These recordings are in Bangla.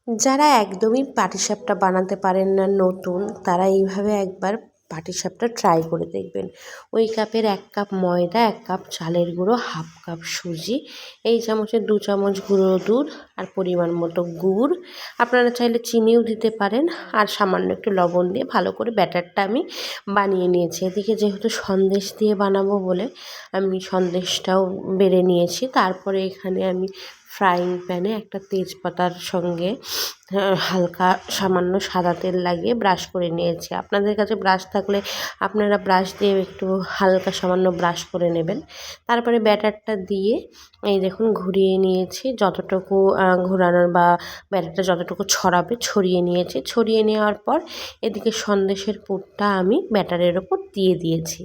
যারা একদমই পাটিসাপটা বানাতে পারেন না নতুন, তারা এইভাবে একবার পাটিসাপটা ট্রাই করে দেখবেন। ওই কাপের 1 কাপ ময়দা, 1 কাপ চালের গুঁড়ো, হাফ কাপ সুজি, এই চামচের 2 চামচ গুঁড়ো দুধ আর পরিমাণ মতো গুড়, আপনারা চাইলে চিনিও দিতে পারেন, আর সামান্য একটু লবণ দিয়ে ভালো করে ব্যাটারটা আমি বানিয়ে নিয়েছি। এদিকে যেহেতু সন্দেশ দিয়ে বানাবো বলে আমি সন্দেশটাও বেড়ে নিয়েছি। তারপরে এখানে আমি ফ্রাইং প্যানে একটা তেজপাতার সঙ্গে হালকা সামান্য সাদা তেল লাগিয়ে ব্রাশ করে নিয়েছি। আপনাদের কাছে ব্রাশ থাকলে আপনারা ব্রাশ দিয়ে একটু হালকা সামান্য ব্রাশ করে নেবেন। তারপরে ব্যাটারটা দিয়ে এই দেখুন ঘুরিয়ে নিয়েছি, যতটুকু ঘোরানোর বা ব্যাটারটা যতটুকু ছড়াবে ছড়িয়ে নিয়েছি। ছড়িয়ে নেওয়ার পর এদিকে সন্দেশের পুরটা আমি ব্যাটারের ওপর দিয়ে দিয়েছি।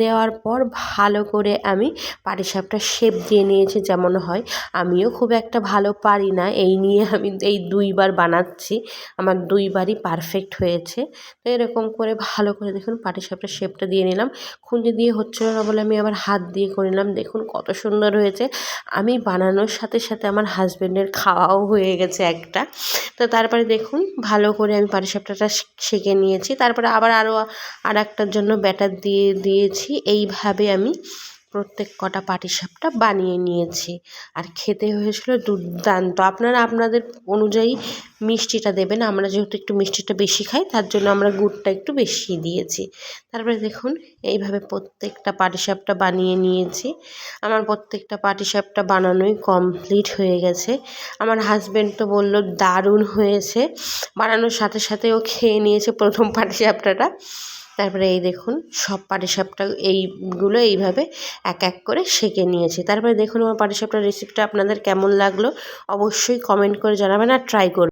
দেওয়ার পর ভালো করে আমি পাটিসাপটার শেপ দিয়ে নিয়েছি যেমন হয়। আমিও খুব একটা ভালো পারি না, এই নিয়ে আমি এই 2 বার বানাচ্ছি, আমার 2 বারই পারফেক্ট হয়েছে। তো এরকম করে ভালো করে দেখুন পাটিসাপটার শেপটা দিয়ে নিলাম। খুন্তি দিয়ে হচ্ছিল না বলে আমি আবার হাত দিয়ে করে নিলাম। দেখুন কত সুন্দর হয়েছে। আমি বানানোর সাথে সাথে আমার হাজব্যান্ডের খাওয়াও হয়ে গেছে একটা। তো তারপরে দেখুন ভালো করে আমি পাটিসাপটাটা সেঁকে নিয়েছি। তারপরে আবার আরেকটার জন্য ব্যাটার দিয়ে দিয়েছি। এইভাবে আমি প্রত্যেক কটা পাটিসাপটা বানিয়ে নিয়েছি, আর খেতে হয়েছিল দুর্দান্ত। আপনারা আপনাদের অনুযায়ী মিষ্টিটা দেবেন। আমরা যেহেতু একটু মিষ্টিটা বেশি খাই, তার জন্য আমরা গুড়টা একটু বেশি দিয়েছি। তারপরে দেখুন এইভাবে প্রত্যেকটা পাটিসাপটা বানিয়ে নিয়েছি। আমার প্রত্যেকটা পাটিসাপটা বানানোই কমপ্লিট হয়ে গেছে। আমার হাজব্যান্ড তো বলল দারুণ হয়েছে, বানানোর সাথে সাথে ও খেয়ে নিয়েছে প্রথম পাটিসাপটাটা। তারপরে এই দেখুন সব পাটিসাপটা এইগুলো এইভাবে এক এক করে সেঁকে নিয়েছি। তারপরে দেখুন আমার পাটিসাপটার রেসিপিটা আপনাদের কেমন লাগলো অবশ্যই কমেন্ট করে জানাবেন আর ট্রাই করবেন।